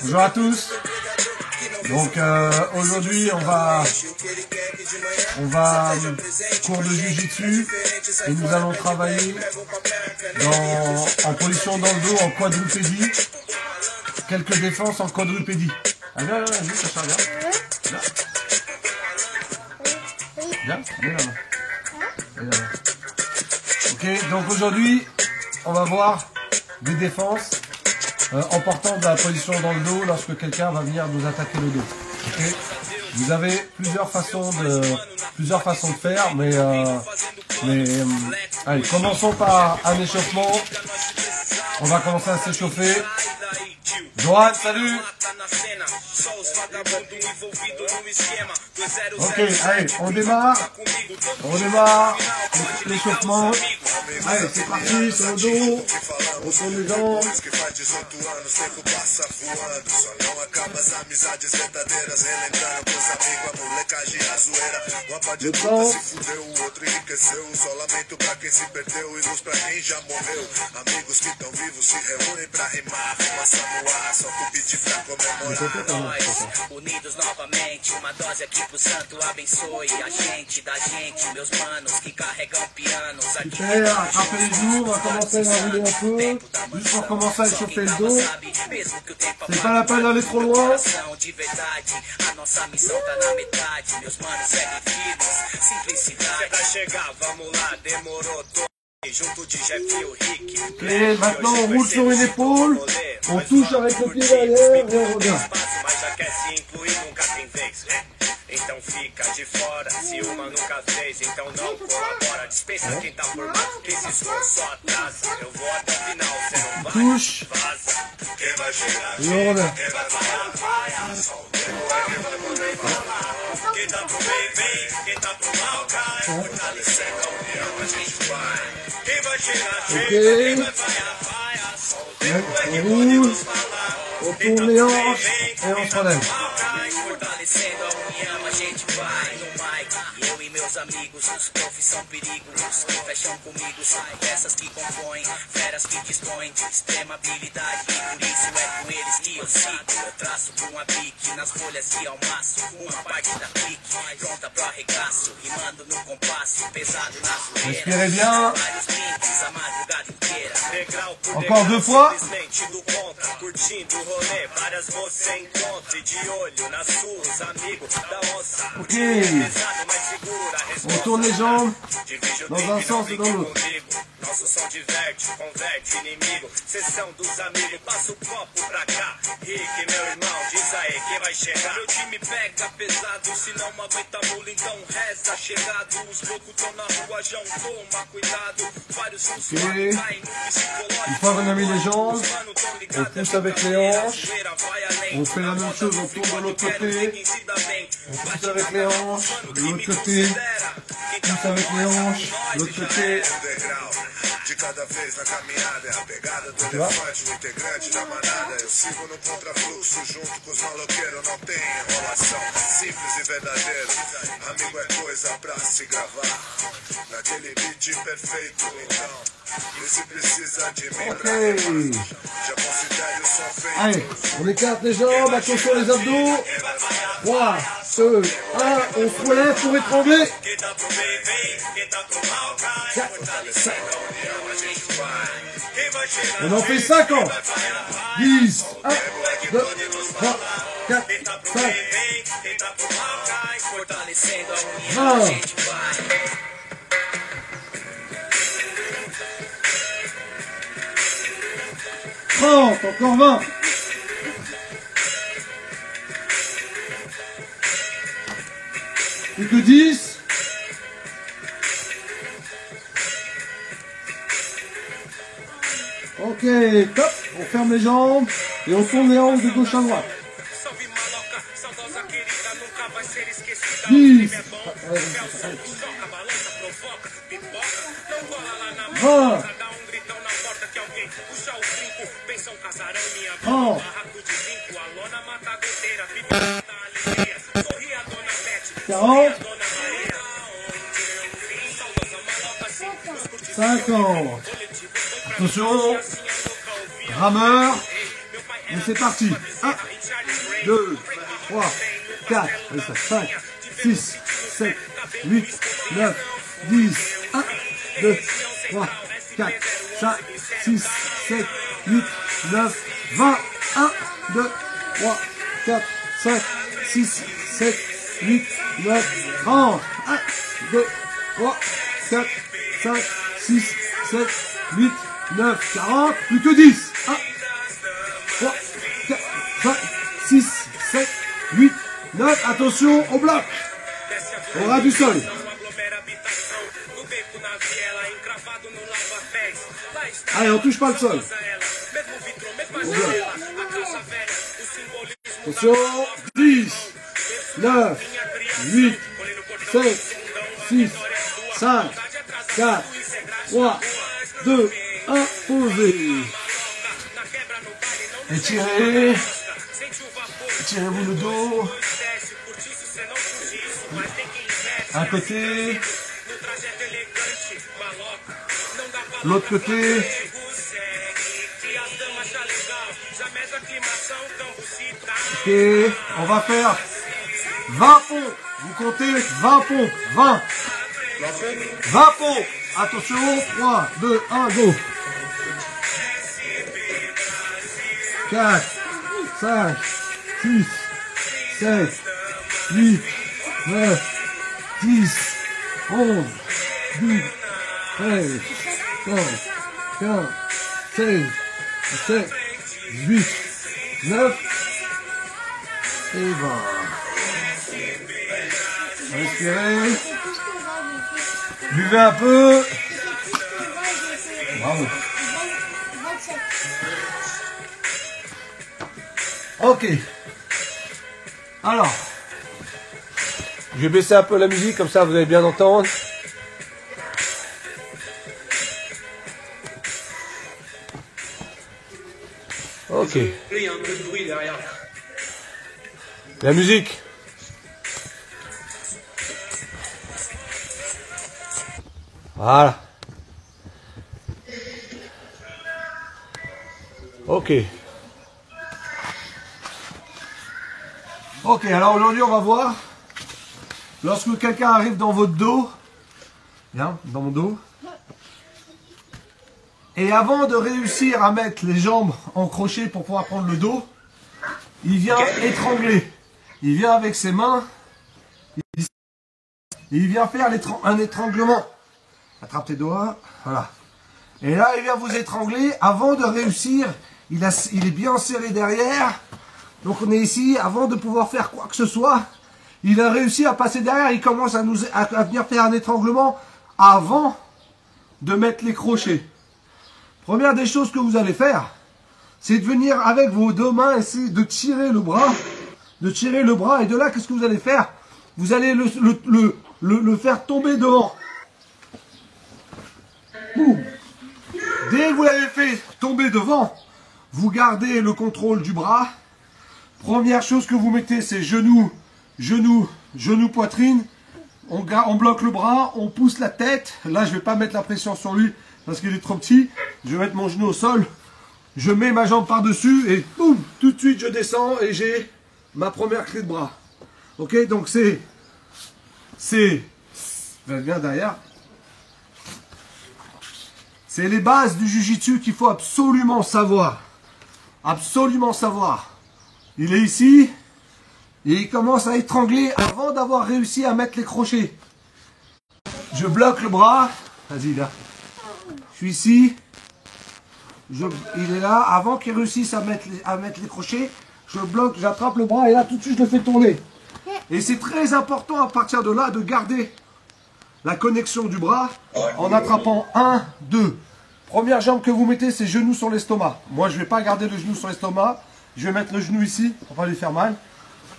Bonjour à tous. Donc aujourd'hui on va cours de Jiu-Jitsu et nous allons travailler en position dans le dos en quadrupédie, quelques défenses en quadrupédie. Ah, viens, Sacha, viens. Viens, là-bas. Ok, donc aujourd'hui on va voir des défenses en partant de la position dans le dos lorsque quelqu'un va venir nous attaquer le dos. Okay. Vous avez plusieurs façons de faire, mais allez, commençons par un échauffement. On va commencer à s'échauffer. Johan, salut. Ok, allez, on démarre l'échauffement. Allez, c'est parti, sur le dos, on tourne les jambes. Le temps. Unidos novamente, uma dose aqui pro santo abençoe a gente da gente, meus manos que carregam pianos aqui. Attrapez les genoux, on va commencer à rouler un peu, juste pour commencer à échauffer le dos. C'est pas la peine d'aller trop loin. De verdade, a nossa missão tá na metade, meus manos seguem firmes, simplicidade. Vai chegar, vamos lá, demorou todo. Et maintenant on roule sur une épaule, on touche avec le pied derrière et on revient. Então fica de fora, se uma nunca fez, então não colabora. Dispensa quem tá por baixo, quem se esforça só atrasa. Eu vou até o final, cê não vai, touche. Vaza. Quem vai chegar, et on revient. quem vai falhar, vai. Só o tempo é quem vai poder falar. Quem tá pro bem, vem, quem tá pro mal, cai. Fortalecendo a união, a gente vai. Quem vai chegar, chega, quem vai falhar, vai. Só o tempo é quem pode nos falar. On tourne les hanches et on se relève. Fortalecendo a união, a gente vai no mic. Eu e meus amigos, os profs são perigos. Fecham comigo, são peças que compõem, feras que dispõem de extrema habilidade. E por isso é com eles que eu sigo. Eu traço com a pique nas folhas de almaço. Uma parte da pique, pronta pro arregaço. Rimando no compasso, pesado na zoeira. Respirez bien. Vários brinques a madrugada inteira. Encore 2 fois. Curtindo o rolê, várias você encontra. De olho nas suas, amigos da onça. Ok. On tourne les jambes dans un sens et dans l'autre. Nosso som diverte, converte inimigo. Sessão dos amigos, passa o copo pra cá. Rick, meu irmão, diz aí quem vai chegar. Meu time pega pesado, se não aguenta mula, então reza. Chegado, os loucos tão na rua, já toma cuidado. Vários sons Ok. caem no psicológico. Une fois qu'on a mis les jambes, on pousse avec les hanches. On fait la même chose, on tourne de l'autre côté. On pousse avec les hanches, de l'autre côté. Pousse avec les hanches, de l'autre côté. De cada vez na caminhada é a pegada do elefante, o integrante da manada. Eu sigo no contrafluxo junto com os maloqueiros, não tem enrolação, simples e verdadeiro. Amigo é coisa pra se gravar naquele beat perfeito, então esse precisa de mim pra rimar. Já considere o som feito. Allez, on écarte les jambes, attention les abdos. 3, 2, 1, on se relève pour étrangler. 4, 5. On en fait 50. 10, 1, 2, 3, 4, 5, 20. 30, encore 20. Plus que 10. Ok, top, on ferme les jambes et on tourne les hanches de gauche à droite. 10, 20, 30, 40, 50, Attention, rameur, et c'est parti. 1, 2, 3, 4, 5, 6, 7, 8, 9, 10, 1, 2, 3, 4, 5, 6, 7, 8, 9, 20, 1, 2, 3, 4, 5, 6, 7, 8, 9, 30, 1, 2, 3, 4, 5, 6, 7, 8, 9, 40, plus que 10, 1, 3, 4, 5, 6, 7, 8, 9, attention, on bloque, au ras du sol. Allez, on touche pas le sol. Attention, 10, 9, 8, 7, 6, 5, 4, 3, 2, 1, posez. Étirez. Étirez-vous le dos. Un côté. L'autre côté. Ok, on va faire 20 pompes. Vous comptez 20 pompes. 20. 20 pompes. Attention, 3, 2, 1, go. 4, 5, 6, 7, 8, 9, 10, 11, 12, 13, 14, 15, 16, 17, 18, 9 et 20. Respirez. Buvez un peu. Bravo. Ok. Alors, je vais baisser un peu la musique, comme ça vous allez bien entendre. Ok. Il y a un peu de bruit derrière. La musique. Voilà. Ok. Ok, alors aujourd'hui on va voir, lorsque quelqu'un arrive dans votre dos, bien, dans mon dos, et avant de réussir à mettre les jambes en crochet pour pouvoir prendre le dos, il vient étrangler. Il vient avec ses mains, il vient faire un étranglement. Attrape tes doigts, voilà. Et là il vient vous étrangler avant de réussir, il est bien serré derrière. Donc on est ici, avant de pouvoir faire quoi que ce soit, il a réussi à passer derrière, il commence à venir faire un étranglement avant de mettre les crochets. Première des choses que vous allez faire, c'est de venir avec vos deux mains essayer de tirer le bras, et de là, qu'est-ce que vous allez faire? Vous allez le faire tomber devant. Boum. Dès que vous l'avez fait tomber devant, vous gardez le contrôle du bras. Première chose que vous mettez, c'est genou, genou, genou, poitrine. On bloque le bras, on pousse la tête. Là, je ne vais pas mettre la pression sur lui parce qu'il est trop petit. Je vais mettre mon genou au sol. Je mets ma jambe par-dessus et boum, tout de suite, je descends et j'ai ma première clé de bras. Ok, donc viens derrière. C'est les bases du jiu-jitsu qu'il faut absolument savoir. Absolument savoir. Il est ici et il commence à étrangler avant d'avoir réussi à mettre les crochets. Je bloque le bras. Vas-y là. Je suis ici. Il est là. Avant qu'il réussisse à mettre les crochets, je bloque, j'attrape le bras et là tout de suite je le fais tourner. Et c'est très important à partir de là de garder la connexion du bras en attrapant 1, 2. Première jambe que vous mettez, c'est genou sur l'estomac. Moi je ne vais pas garder le genou sur l'estomac. Je vais mettre le genou ici pour pas lui faire mal.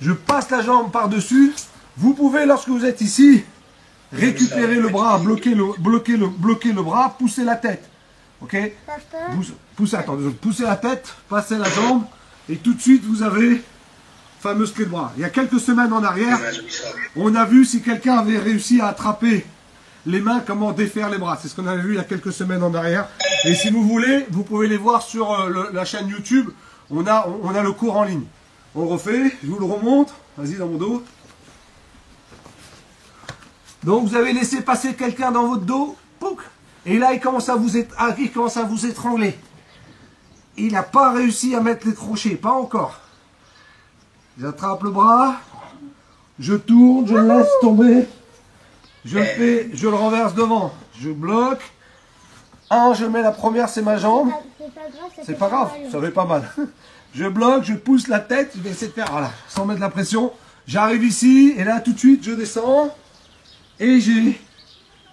Je passe la jambe par-dessus. Vous pouvez, lorsque vous êtes ici, récupérer le bras, bloquer le bras, pousser la tête. Ok? Poussez la tête, passez la jambe, et tout de suite vous avez fameuse clé de bras. Il y a quelques semaines en arrière, on a vu si quelqu'un avait réussi à attraper les mains, comment défaire les bras. C'est ce qu'on avait vu il y a quelques semaines en arrière. Et si vous voulez, vous pouvez les voir sur la chaîne YouTube. On a le cours en ligne. On le refait, je vous le remonte. Vas-y dans mon dos. Donc vous avez laissé passer quelqu'un dans votre dos. Pouc, et là il commence à vous étrangler. Il n'a pas réussi à mettre les crochets, pas encore. J'attrape le bras. Je tourne, je le laisse tomber. Je le renverse devant. Je bloque. Je mets la première, c'est ma jambe. C'est pas grave, ça fait pas mal. Je bloque, je pousse la tête. Je vais essayer de faire, voilà, sans mettre la pression. J'arrive ici, et là tout de suite, je descends. Et j'ai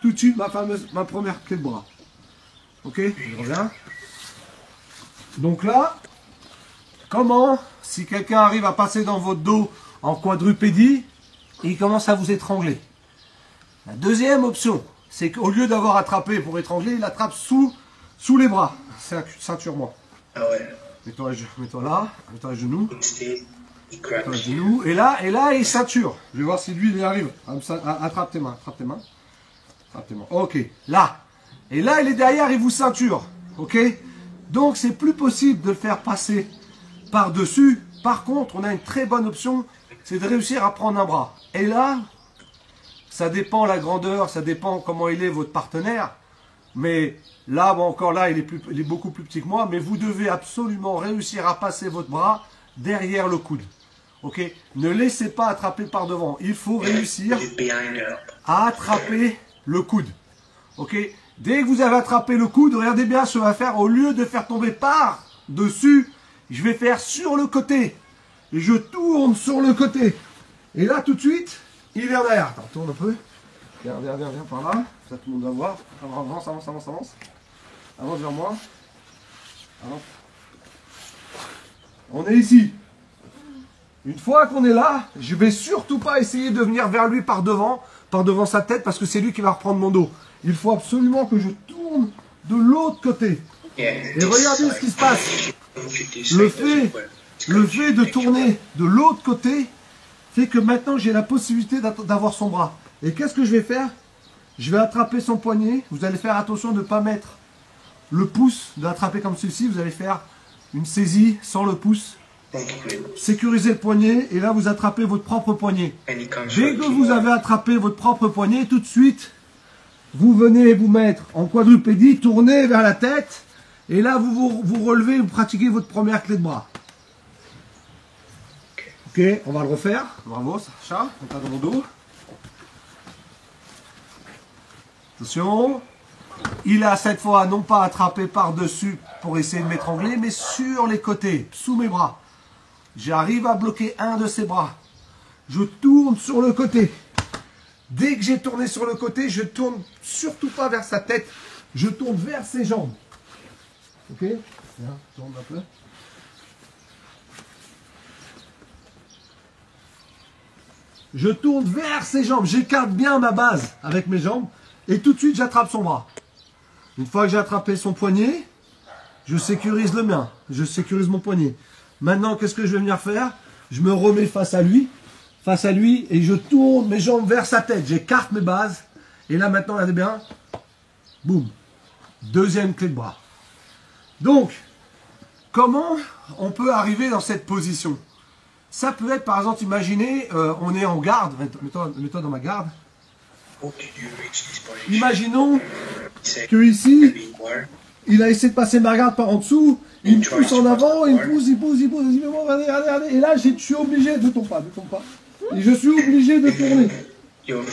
tout de suite ma première clé de bras. Ok, je reviens. Donc là, comment, si quelqu'un arrive à passer dans votre dos en quadrupédie, il commence à vous étrangler. La deuxième option, c'est qu'au lieu d'avoir attrapé pour étrangler, il attrape sous les bras. Ceinture-moi. Ah ouais. Mets-toi là, mets-toi à genoux. Mets-toi à genoux. Et là, il ceinture. Je vais voir si lui, il y arrive. Attrape tes mains, attrape tes mains. Attrape tes mains. Ok, là. Et là, il est derrière, il vous ceinture. Ok? Donc, c'est plus possible de le faire passer par-dessus. Par contre, on a une très bonne option, c'est de réussir à prendre un bras. Et là, ça dépend la grandeur, ça dépend comment il est votre partenaire. Mais là, bon, encore là, il est beaucoup plus petit que moi. Mais vous devez absolument réussir à passer votre bras derrière le coude. Ok? Ne laissez pas attraper par devant. Il faut réussir à attraper le coude. Ok? Dès que vous avez attrapé le coude, regardez bien ce qu'on va faire. Au lieu de faire tomber par-dessus, je vais faire sur le côté. Et je tourne sur le côté. Et là, tout de suite, il vient derrière. Attends, tourne un peu. Viens par là. Ça, tout le monde va voir. Avance. Avance vers moi. Avance. On est ici. Une fois qu'on est là, je vais surtout pas essayer de venir vers lui par devant sa tête, parce que c'est lui qui va reprendre mon dos. Il faut absolument que je tourne de l'autre côté. Et regardez ce qui se passe. Le fait de tourner de l'autre côté fait que maintenant j'ai la possibilité d'avoir son bras. Et qu'est-ce que je vais faire? Je vais attraper son poignet. Vous allez faire attention de ne pas mettre le pouce, de l'attraper comme ceci. Vous allez faire une saisie sans le pouce. Sécurisez le poignet et là vous attrapez votre propre poignet. Dès que vous avez attrapé votre propre poignet, tout de suite, vous venez vous mettre en quadrupédie, tournez vers la tête et là vous relevez, vous pratiquez votre première clé de bras. Ok, on va le refaire. Bravo, Sacha, on t'a dans mon dos. Attention. Il a cette fois non pas attrapé par-dessus pour essayer de m'étrangler, mais sur les côtés, sous mes bras. J'arrive à bloquer un de ses bras. Je tourne sur le côté. Dès que j'ai tourné sur le côté, je tourne surtout pas vers sa tête. Je tourne vers ses jambes. Ok? Viens, tourne un peu. Je tourne vers ses jambes. J'écarte bien ma base avec mes jambes. Et tout de suite, j'attrape son bras. Une fois que j'ai attrapé son poignet, je sécurise le mien. Je sécurise mon poignet. Maintenant, qu'est-ce que je vais venir faire? Je me remets face à lui, et je tourne mes jambes vers sa tête. J'écarte mes bases. Et là, maintenant, regardez bien. Boum. Deuxième clé de bras. Donc, comment on peut arriver dans cette position? Ça peut être, par exemple, imaginez, on est en garde. Mets-toi dans ma garde. Imaginons que ici, il a essayé de passer ma garde par en dessous. Il me pousse en avant, il pousse. Regardez. Et là, je suis obligé, ne tombe pas. Et je suis obligé de tourner. Tombe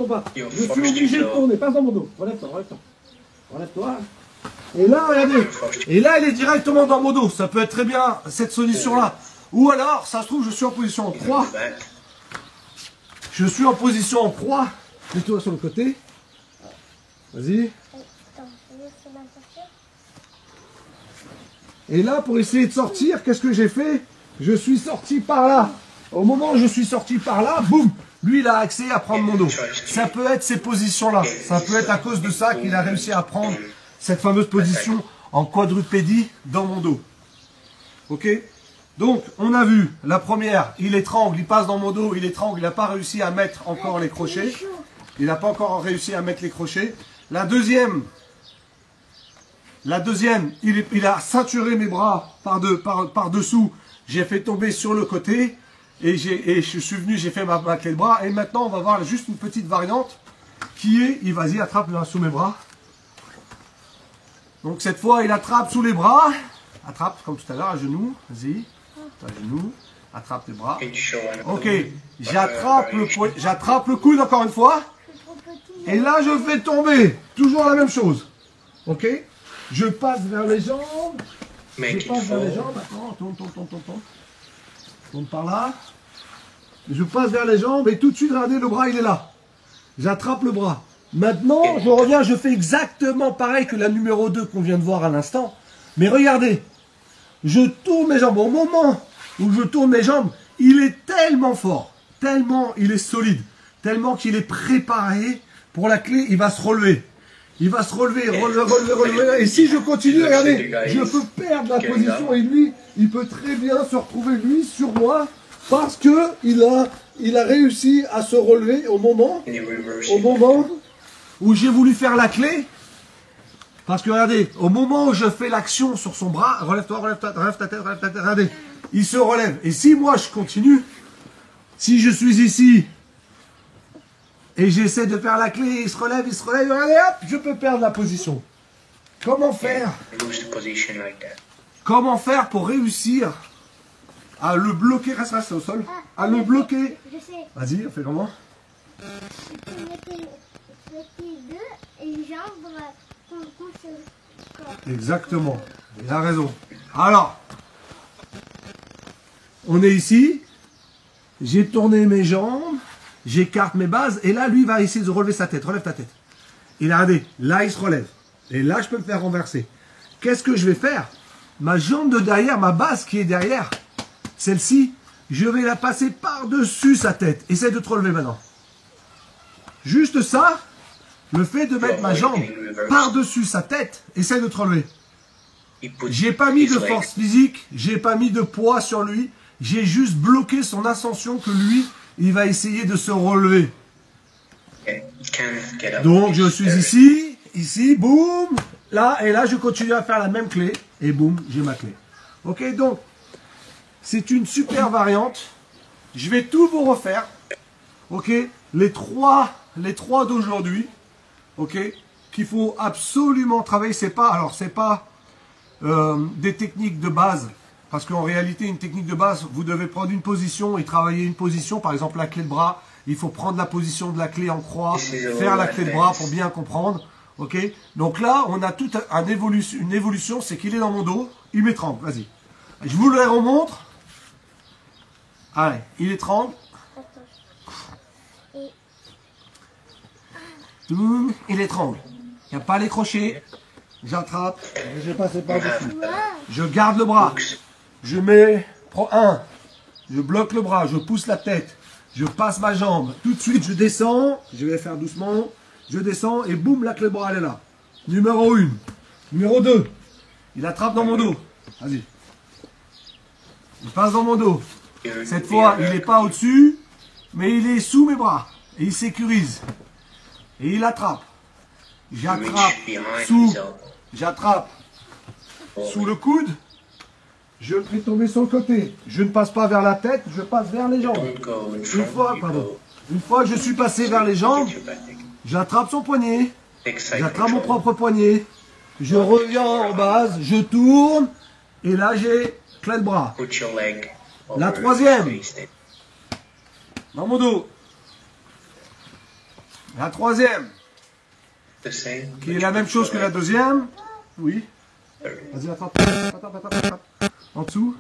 pas. Je suis obligé de tourner. Passe dans mon dos. Relève-toi. Et là, regardez. Et là, il est directement dans mon dos. Ça peut être très bien cette solution-là. Ou alors, ça se trouve, je suis en position en croix. Mets-toi sur le côté. Vas-y. Et là, pour essayer de sortir, qu'est-ce que j'ai fait? Je suis sorti par là. Au moment où je suis sorti par là, boum, lui, il a accès à prendre mon dos. Ça peut être ces positions-là. Ça peut être à cause de ça qu'il a réussi à prendre cette fameuse position en quadrupédie dans mon dos. Ok? Donc, on a vu, la première, il étrangle, il passe dans mon dos, il étrangle, il n'a pas réussi à mettre encore les crochets. Il n'a pas encore réussi à mettre les crochets. La deuxième, La deuxième, il a ceinturé mes bras par-dessous. J'ai fait tomber sur le côté. Et je suis venu, j'ai fait ma clé de bras. Et maintenant, on va voir juste une petite variante qui est, vas-y, attrape là, sous mes bras. Donc cette fois, il attrape sous les bras. Attrape, comme tout à l'heure, à genoux. Vas-y, à genoux. Attrape tes bras. Ok, j'attrape le coude encore une fois. Et là, je fais tomber. Toujours la même chose. Ok, je passe vers les jambes. Je passe vers les jambes. Attends, tourne par là. Je passe vers les jambes et tout de suite, regardez, le bras, il est là. J'attrape le bras. Maintenant, je reviens, je fais exactement pareil que la numéro 2 qu'on vient de voir à l'instant. Mais regardez, je tourne mes jambes. Au moment où je tourne mes jambes, il est tellement fort, tellement il est solide, tellement qu'il est préparé pour la clé, il va se relever. Il va se relever. Et si je continue, regardez, je peux perdre la position et lui, il peut très bien se retrouver, lui, sur moi, parce que il a réussi à se relever au moment où j'ai voulu faire la clé. Parce que regardez, au moment où je fais l'action sur son bras, relève ta tête, regardez, il se relève. Et si moi je continue, si je suis ici, et j'essaie de faire la clé, il se relève, regardez, hop, je peux perdre la position. Comment faire? Comment faire pour réussir à le bloquer, reste au sol, à le bloquer? Je sais. Vas-y, on fait comment? Tu mettais deux et une jambe contre le corps. Exactement, il a raison. Alors, on est ici, j'ai tourné mes jambes, j'écarte mes bases, et là, lui, va essayer de relever sa tête. Relève ta tête. Et là, regardez, là, il se relève. Et là, je peux me faire renverser. Qu'est-ce que je vais faire? Ma jambe de derrière, ma base qui est derrière, celle-ci, je vais la passer par-dessus sa tête. Essaye de te relever maintenant. Juste ça, le fait de mettre ma jambe par-dessus sa tête, essaye de te relever. J'ai pas mis de force physique, j'ai pas mis de poids sur lui, j'ai juste bloqué son ascension que lui, il va essayer de se relever. Donc je suis ici, boum, là, et là je continue à faire la même clé, et boum, j'ai ma clé. Ok, donc, c'est une super variante. Je vais tout vous refaire. Ok, les trois d'aujourd'hui, ok, qu'il faut absolument travailler. C'est pas des techniques de base. Parce qu'en réalité, une technique de base, vous devez prendre une position et travailler une position. Par exemple, la clé de bras, il faut prendre la position de la clé en croix, faire la clé de bras pour bien comprendre. Ok. Donc là, on a toute une évolution, c'est qu'il est dans mon dos, il m'étrangle. Vas-y. Je vous le remontre. Allez, il étrangle. Il étrangle. Il n'y a pas les crochets. J'attrape. Je vais passer par-dessus. Je garde le bras. Je prends un. Je bloque le bras. Je pousse la tête. Je passe ma jambe. Tout de suite, je descends. Je vais faire doucement. Je descends et boum, la clé de bras, elle est là. Numéro 1. Numéro 2. Il attrape dans mon dos. Vas-y. Il passe dans mon dos. Cette fois, il n'est pas au-dessus, mais il est sous mes bras. Et il sécurise. Et il attrape. J'attrape sous le coude. Je le fais tomber sur le côté. Je ne passe pas vers la tête, je passe vers les jambes. Une fois que je suis passé vers les jambes, j'attrape son poignet. J'attrape mon propre poignet. Je reviens en base, je tourne. Et là, j'ai clé de bras. La troisième. Dans mon dos. La troisième. Qui est la même chose que la deuxième. Oui. Vas-y, attrape. En dessous.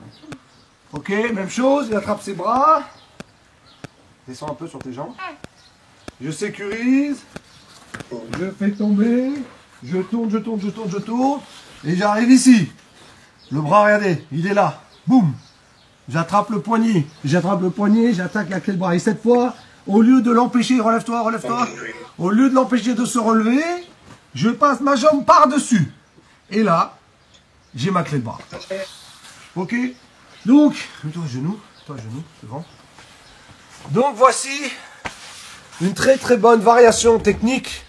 Ok, même chose. Il attrape ses bras. Descends un peu sur tes jambes. Je sécurise. Je fais tomber. Je tourne. Et j'arrive ici. Le bras, regardez, il est là. Boum. J'attrape le poignet. J'attaque la clé de bras. Et cette fois, au lieu de l'empêcher, relève-toi. Au lieu de l'empêcher de se relever, je passe ma jambe par-dessus. Et là, j'ai ma clé de bras. Ok. Donc, toi genou, devant. Donc voici une très très bonne variation technique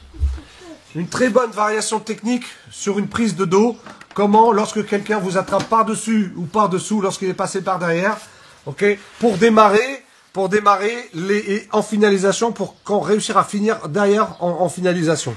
une très bonne variation technique sur une prise de dos. Comment, lorsque quelqu'un vous attrape par-dessus ou par-dessous, lorsqu'il est passé par derrière, ok, pour démarrer en finalisation, pour réussir à finir derrière en finalisation.